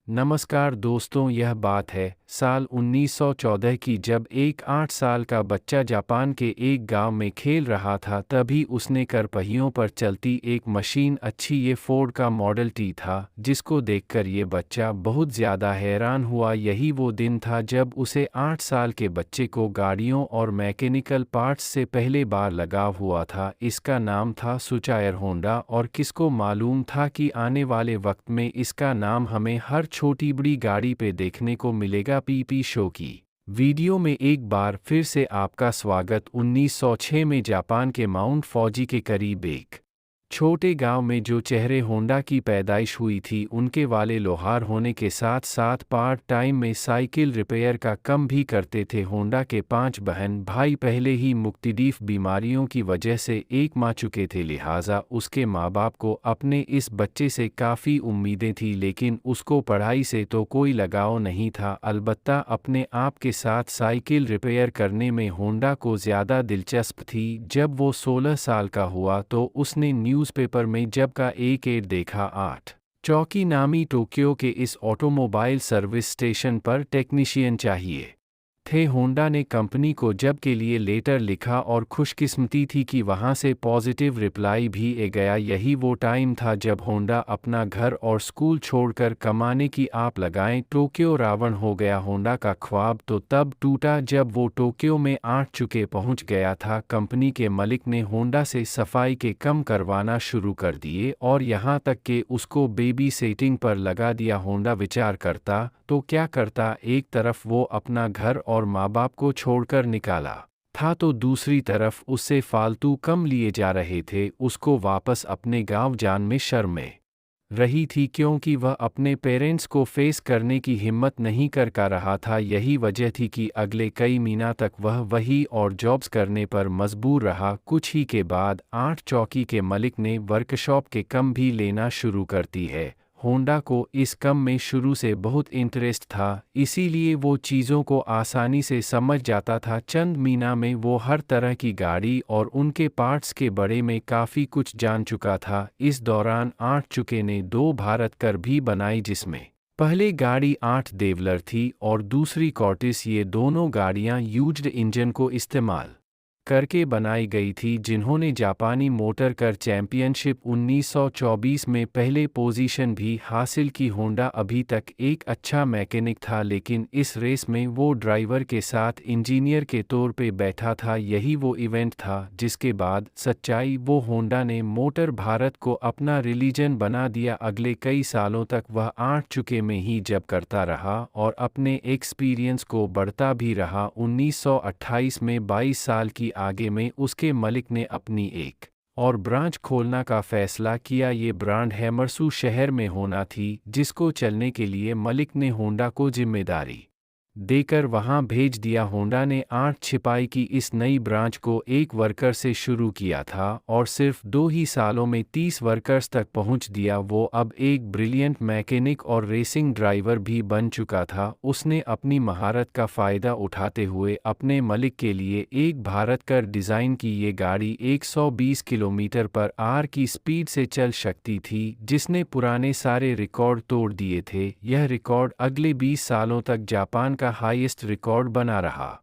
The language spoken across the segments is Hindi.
नमस्कार दोस्तों, यह बात है साल 1914 की, जब एक 8 साल का बच्चा जापान के एक गांव में खेल रहा था। तभी उसने कर पहियों पर चलती एक मशीन अच्छी, ये फोर्ड का मॉडल टी था, जिसको देखकर ये बच्चा बहुत ज़्यादा हैरान हुआ। यही वो दिन था जब उसे 8 साल के बच्चे को गाड़ियों और मैकेनिकल पार्ट्स से पहले बार लगाव हुआ था। इसका नाम था सुचायर होंडा, और किसको मालूम था कि आने वाले वक्त में इसका नाम हमें हर छोटी बड़ी गाड़ी पे देखने को मिलेगा। पीपी शो की वीडियो में एक बार फिर से आपका स्वागत। 1906 में जापान के माउंट फौजी के करीब एक छोटे गांव में जो चेहरे होंडा की पैदाइश हुई थी, उनके वाले लोहार होने के साथ साथ पार्ट टाइम में साइकिल रिपेयर का काम भी करते थे। होंडा के 5 बहन भाई पहले ही मुख्तलिफ बीमारियों की वजह से एक माँ चुके थे, लिहाजा उसके माँ बाप को अपने इस बच्चे से काफ़ी उम्मीदें थी, लेकिन उसको पढ़ाई से तो कोई लगाव नहीं था। अलबत्ता अपने आप के साथ साइकिल रिपेयर करने में होंडा को ज़्यादा दिलचस्प थी। जब वो 16 साल का हुआ तो उसने न्यूज़पेपर में जब का एक एड देखा। 8 चौकी नामी टोक्यो के इस ऑटोमोबाइल सर्विस स्टेशन पर टेक्नीशियन चाहिए थे। होंडा ने कंपनी को जब के लिए लेटर लिखा और खुशकिस्मती थी कि वहां से पॉजिटिव रिप्लाई भी आ गया। यही वो टाइम था जब होंडा अपना घर और स्कूल छोड़कर कमाने की आप लगाएं टोक्यो रावण हो गया। होंडा का ख्वाब तो तब टूटा जब वो टोक्यो में 8 चुके पहुंच गया था। कंपनी के मालिक ने होंडा से सफाई के कम करवाना शुरू कर दिए, और यहाँ तक कि उसको बेबी सेटिंग पर लगा दिया। होंडा विचार करता तो क्या करता, एक तरफ वो अपना घर और माँ बाप को छोड़कर निकाला था, तो दूसरी तरफ उससे फालतू कम लिए जा रहे थे। उसको वापस अपने गांव जान में शर्म रही थी, क्योंकि वह अपने पेरेंट्स को फेस करने की हिम्मत नहीं कर रहा था। यही वजह थी कि अगले कई महीना तक वह वही और जॉब्स करने पर मजबूर रहा। कुछ ही के बाद 8 चौकी के मालिक ने वर्कशॉप के काम भी लेना शुरू करती है। होंडा को इस काम में शुरू से बहुत इंटरेस्ट था, इसीलिए वो चीज़ों को आसानी से समझ जाता था। चंद महीना में वो हर तरह की गाड़ी और उनके पार्ट्स के बारे में काफ़ी कुछ जान चुका था। इस दौरान 8 चुके ने 2 भारत कर भी बनाई, जिसमें पहले गाड़ी 8 देवलर थी और दूसरी कॉर्टिस। ये दोनों गाड़ियाँ यूज्ड इंजन को इस्तेमाल करके बनाई गई थी, जिन्होंने जापानी मोटर कर चैंपियनशिप 1924 में पहले पोजीशन भी हासिल की। होंडा अभी तक एक अच्छा मैकेनिक था, लेकिन इस रेस में वो ड्राइवर के साथ इंजीनियर के तौर पे बैठा था। यही वो इवेंट था जिसके बाद सच्चाई वो होंडा ने मोटर भारत को अपना रिलीजन बना दिया। अगले कई सालों तक वह 8 चुके में ही जब करता रहा और अपने एक्सपीरियंस को बढ़ता भी रहा। 1928 में 22 साल की आगे में उसके मालिक ने अपनी एक और ब्रांच खोलने का फैसला किया। ये ब्रांड हैमरसू शहर में होना थी, जिसको चलने के लिए मालिक ने होंडा को जिम्मेदारी देकर वहां भेज दिया। होंडा ने 8 छिपाई की इस नई ब्रांच को एक वर्कर से शुरू किया था और सिर्फ 2 ही सालों में 30 वर्कर्स तक पहुंच दिया। वो अब एक ब्रिलियंट मैकेनिक और रेसिंग ड्राइवर भी बन चुका था। उसने अपनी महारत का फ़ायदा उठाते हुए अपने मालिक के लिए एक भारत कर डिज़ाइन की। ये गाड़ी 120 किलोमीटर पर आवर की स्पीड से चल सकती थी, जिसने पुराने सारे रिकॉर्ड तोड़ दिए थे। यह रिकॉर्ड अगले 20 सालों तक जापान का हाईएस्ट रिकॉर्ड बना रहा।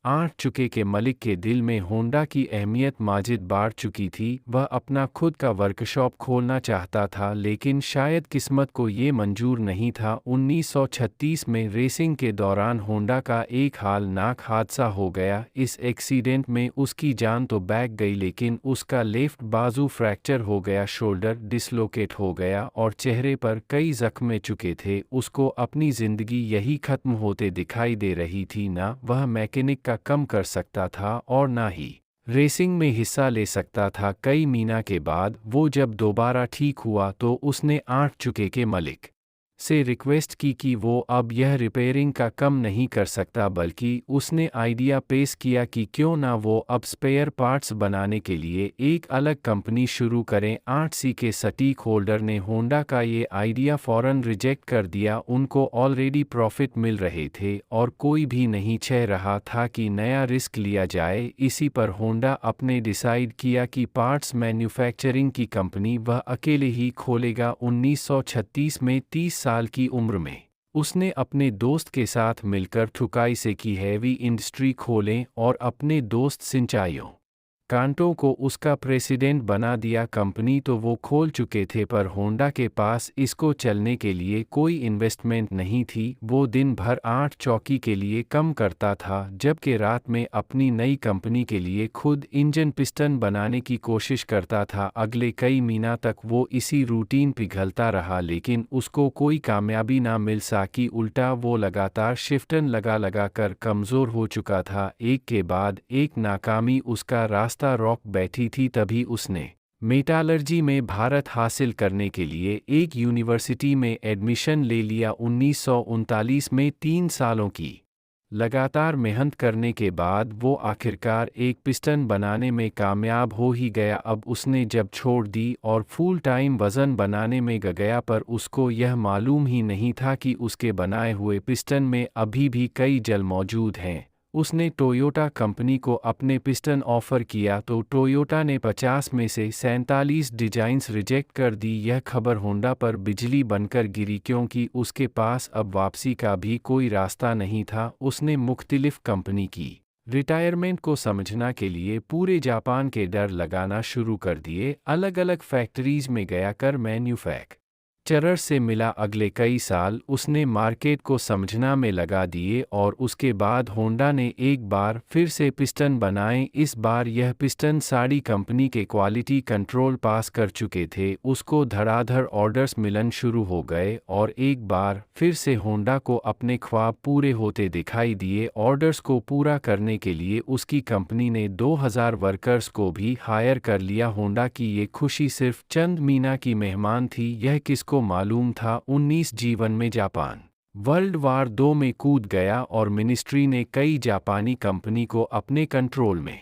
8 चुके के मालिक के दिल में होंडा की अहमियत माजिद बढ़ चुकी थी। वह अपना खुद का वर्कशॉप खोलना चाहता था, लेकिन शायद किस्मत को ये मंजूर नहीं था। 1936 में रेसिंग के दौरान होंडा का एक हालनाक हादसा हो गया। इस एक्सीडेंट में उसकी जान तो बच गई, लेकिन उसका लेफ्ट बाजू फ्रैक्चर हो गया, शोल्डर डिसलोकेट हो गया और चेहरे पर कई जख्म चुके थे। उसको अपनी ज़िंदगी यही ख़त्म होते दिखाई दे रही थी। ना वह मैकेनिक का कम कर सकता था और ना ही रेसिंग में हिस्सा ले सकता था। कई महीना के बाद वो जब दोबारा ठीक हुआ तो उसने 8 चुके के मालिक से रिक्वेस्ट की कि वो अब यह रिपेयरिंग का कम नहीं कर सकता, बल्कि उसने आइडिया पेश किया कि क्यों ना वो अब स्पेयर पार्ट्स बनाने के लिए एक अलग कंपनी शुरू करें। 8C के सटीक होल्डर ने होंडा का ये आइडिया फ़ौरन रिजेक्ट कर दिया। उनको ऑलरेडी प्रॉफिट मिल रहे थे और कोई भी नहीं चाह रहा था कि नया रिस्क लिया जाए। इसी पर होंडा अपने डिसाइड किया कि पार्ट्स मैन्युफैक्चरिंग की कंपनी वह अकेले ही खोलेगा। 1936 में 30 साल साल की उम्र में उसने अपने दोस्त के साथ मिलकर ठुकाई से की हैवी इंडस्ट्री खोलें और अपने दोस्त सिंचाइयों कांटो को उसका प्रेसिडेंट बना दिया। कंपनी तो वो खोल चुके थे पर होंडा के पास इसको चलने के लिए कोई इन्वेस्टमेंट नहीं थी। वो दिन भर 8 चौकी के लिए कम करता था जबकि रात में अपनी नई कंपनी के लिए खुद इंजन पिस्टन बनाने की कोशिश करता था। अगले कई महीना तक वो इसी रूटीन पिघलता रहा लेकिन उसको कोई कामयाबी ना मिल सकी। उल्टा वो लगातार शिफ्टन लगा कर कमज़ोर हो चुका था। एक के बाद एक नाकामी उसका रास्ता रोक बैठी थी। तभी उसने मेटालर्जी में भारत हासिल करने के लिए एक यूनिवर्सिटी में एडमिशन ले लिया। 1939 में 3 सालों की लगातार मेहनत करने के बाद वो आखिरकार एक पिस्टन बनाने में कामयाब हो ही गया। अब उसने जब छोड़ दी और फुल टाइम वज़न बनाने में गया पर उसको यह मालूम ही नहीं था कि उसके बनाए हुए पिस्टन में अभी भी कई जल मौजूद हैं। उसने टोयोटा कंपनी को अपने पिस्टन ऑफ़र किया तो टोयोटा ने 50 में से 47 डिजाइन्स रिजेक्ट कर दी। यह खबर होंडा पर बिजली बनकर गिरी क्योंकि उसके पास अब वापसी का भी कोई रास्ता नहीं था। उसने मुख्तलिफ कंपनी की रिटायरमेंट को समझना के लिए पूरे जापान के डर लगाना शुरू कर दिए। अलग अलग फैक्ट्रीज में गया कर मैन्युफैक्चरर से मिला। अगले कई साल उसने मार्केट को समझना में लगा दिए और उसके बाद होंडा ने एक बार फिर से पिस्टन बनाए। इस बार यह पिस्टन साड़ी कंपनी के क्वालिटी कंट्रोल पास कर चुके थे। उसको धड़ाधड़ ऑर्डर्स मिलन शुरू हो गए और एक बार फिर से होंडा को अपने ख्वाब पूरे होते दिखाई दिए। ऑर्डर्स को पूरा करने के लिए उसकी कंपनी ने 2000 वर्कर्स को भी हायर कर लिया। होंडा की ये खुशी सिर्फ चंद महीना की मेहमान थी। यह किसको मालूम था 19 जीवन में जापान वर्ल्ड वार 2 में कूद गया और मिनिस्ट्री ने कई जापानी कंपनी को अपने कंट्रोल में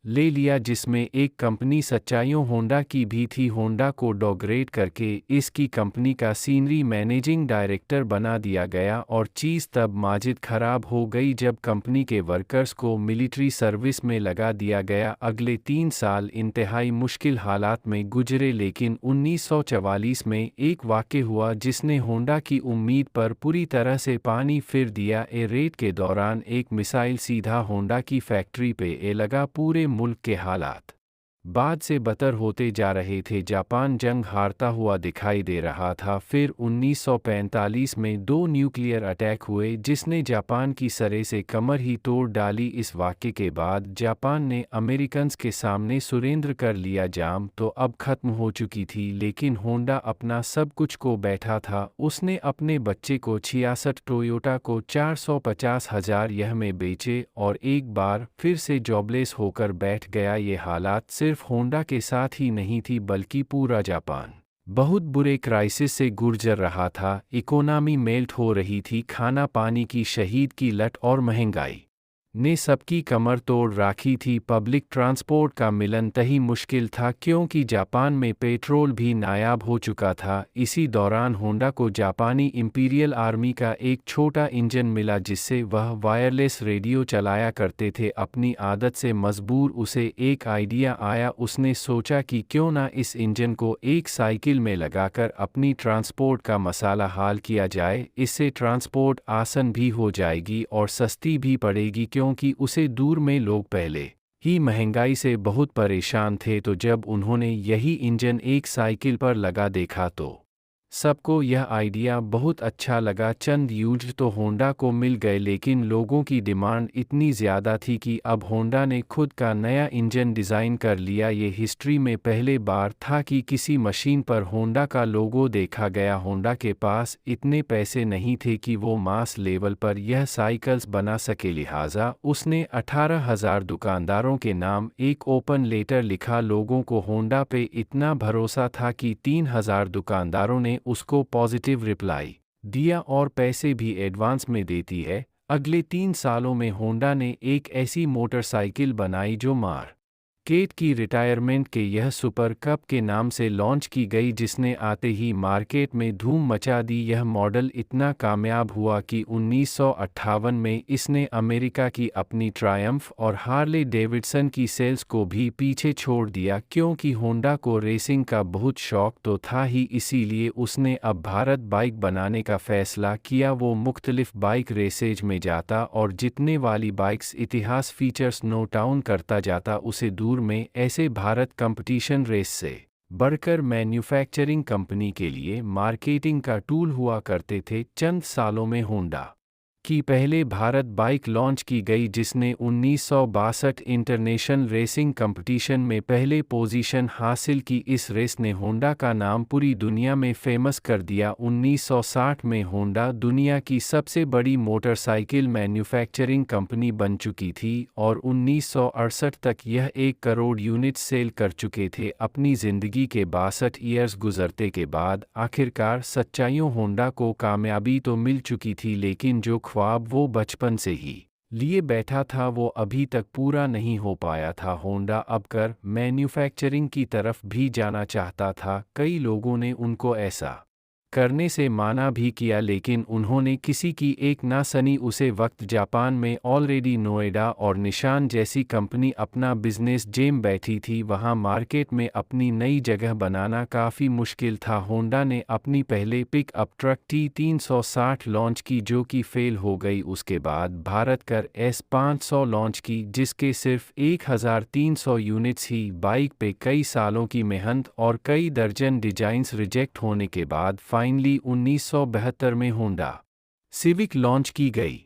ले लिया जिसमें एक कंपनी सच्चाइयों होंडा की भी थी। होंडा को डॉग्रेड करके इसकी कंपनी का सीनियर मैनेजिंग डायरेक्टर बना दिया गया और चीज़ तब माजिद खराब हो गई जब कंपनी के वर्कर्स को मिलिट्री सर्विस में लगा दिया गया। अगले 3 साल इंतहाई मुश्किल हालात में गुजरे लेकिन 1944 में एक वाक़या हुआ जिसने होंडा की उम्मीद पर पूरी तरह से पानी फिर दिया। रेड के दौरान एक मिसाइल सीधा होंडा की फैक्ट्री पे लगा। पूरे मुल्क के हालात बाद से बदतर होते जा रहे थे। जापान जंग हारता हुआ दिखाई दे रहा था। फिर 1945 में 2 न्यूक्लियर अटैक हुए जिसने जापान की सरे से कमर ही तोड़ डाली। इस वाक़े के बाद जापान ने अमेरिकन्स के सामने सुरेंद्र कर लिया। जाम तो अब ख़त्म हो चुकी थी लेकिन होंडा अपना सब कुछ को बैठा था। उसने अपने बच्चे को 66 टोयोटा को 450,000 यह में बेचे और एक बार फिर से जॉबलेस होकर बैठ गया। ये हालात सिर्फ होंडा के साथ ही नहीं थी बल्कि पूरा जापान बहुत बुरे क्राइसिस से गुजर रहा था। इकोनॉमी मेल्ट हो रही थी। खाना पानी की शहीद की लट और महंगाई ने सबकी कमर तोड़ रखी थी। पब्लिक ट्रांसपोर्ट का मिलन तही मुश्किल था क्योंकि जापान में पेट्रोल भी नायाब हो चुका था। इसी दौरान होंडा को जापानी इंपीरियल आर्मी का एक छोटा इंजन मिला जिससे वह वायरलेस रेडियो चलाया करते थे। अपनी आदत से मजबूर उसे एक आइडिया आया। उसने सोचा कि क्यों ना इस इंजन को एक साइकिल में लगाकर अपनी ट्रांसपोर्ट का मसाला हाल किया जाए। इससे ट्रांसपोर्ट आसान भी हो जाएगी और सस्ती भी पड़ेगी क्योंकि उसे दूर में लोग पहले ही महंगाई से बहुत परेशान थे। तो जब उन्होंने यही इंजन एक साइकिल पर लगा देखा तो सबको यह आइडिया बहुत अच्छा लगा। चंद यूज तो होंडा को मिल गए लेकिन लोगों की डिमांड इतनी ज़्यादा थी कि अब होंडा ने खुद का नया इंजन डिज़ाइन कर लिया। ये हिस्ट्री में पहले बार था कि किसी मशीन पर होंडा का लोगो देखा गया। होंडा के पास इतने पैसे नहीं थे कि वो मास लेवल पर यह साइकिल्स बना सके, लिहाजा उसने 18,000 दुकानदारों के नाम एक ओपन लेटर लिखा। लोगों को होंडा पे इतना भरोसा था कि 3,000 दुकानदारों ने उसको पॉजिटिव रिप्लाई दिया और पैसे भी एडवांस में देती है। अगले 3 सालों में होंडा ने एक ऐसी मोटरसाइकिल बनाई जो मार्केट केट की रिटायरमेंट के यह सुपर कप के नाम से लॉन्च की गई, जिसने आते ही मार्केट में धूम मचा दी। यह मॉडल इतना कामयाब हुआ कि 1958 में इसने अमेरिका की अपनी ट्रायम्फ और हार्ले डेविडसन की सेल्स को भी पीछे छोड़ दिया, क्योंकि होंडा को रेसिंग का बहुत शौक तो था ही, इसीलिए उसने अब भारत बाइक बनाने का फैसला किया। वो मुख्तलिफ बाइक रेसेज में जाता और जितने वाली बाइक्स इतिहास फीचर्स नोट डाउन करता जाता, उसे दूर में ऐसे भारत कंपटीशन रेस से बढ़कर मैन्युफैक्चरिंग कंपनी के लिए मार्केटिंग का टूल हुआ करते थे। चंद सालों में होंडा की पहले भारत बाइक लॉन्च की गई, जिसने 1962 इंटरनेशनल रेसिंग कंपटीशन में पहले पोजीशन हासिल की। इस रेस ने होंडा का नाम पूरी दुनिया में फेमस कर दिया। 1960 में होंडा दुनिया की सबसे बड़ी मोटरसाइकिल मैन्युफैक्चरिंग कंपनी बन चुकी थी और 1968 तक यह 1 करोड़ यूनिट सेल कर चुके थे। अपनी ज़िंदगी के 62 ईयर्स गुजरते के बाद आखिरकार सच्चाइयों होंडा को कामयाबी तो मिल चुकी थी, लेकिन जो ख्वाब वो बचपन से ही लिए बैठा था वो अभी तक पूरा नहीं हो पाया था। होंडा अब कर मैन्युफैक्चरिंग की तरफ भी जाना चाहता था। कई लोगों ने उनको ऐसा करने से माना भी किया, लेकिन उन्होंने किसी की एक ना सुनी। उसे वक्त जापान में ऑलरेडी नोएडा और निशान जैसी कंपनी अपना बिजनेस जेम बैठी थी, वहां मार्केट में अपनी नई जगह बनाना काफ़ी मुश्किल था। होंडा ने अपनी पहले पिकअप ट्रक T360 लॉन्च की, जो कि फेल हो गई। उसके बाद भारत कर S500 लॉन्च की, जिसके सिर्फ 1300 यूनिट्स ही। बाइक पे कई सालों की मेहनत और कई दर्जन डिजाइन्स रिजेक्ट होने के बाद फाइनली 1972 में होंडा सिविक लॉन्च की गई।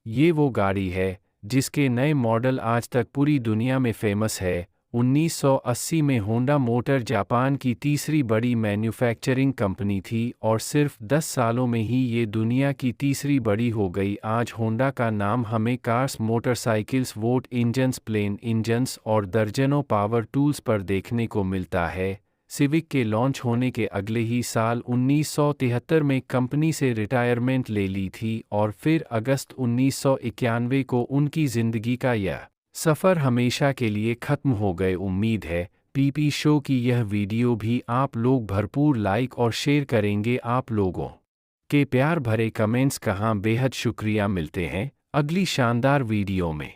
ये वो गाड़ी है जिसके नए मॉडल आज तक पूरी दुनिया में फेमस है। 1980 में होंडा मोटर जापान की तीसरी बड़ी मैन्युफैक्चरिंग कंपनी थी और सिर्फ 10 सालों में ही ये दुनिया की तीसरी बड़ी हो गई। आज होंडा का नाम हमें cars, motorcycles, boat engines, plane engines और दर्जनों पावर टूल्स पर देखने को मिलता है। सिविक के लॉन्च होने के अगले ही साल 1973 में कंपनी से रिटायरमेंट ले ली थी और फिर अगस्त 1991 को उनकी ज़िंदगी का यह सफ़र हमेशा के लिए ख़त्म हो गए। उम्मीद है पीपी शो की यह वीडियो भी आप लोग भरपूर लाइक और शेयर करेंगे। आप लोगों के प्यार भरे कमेंट्स का बेहद शुक्रिया। मिलते हैं अगली शानदार वीडियो में।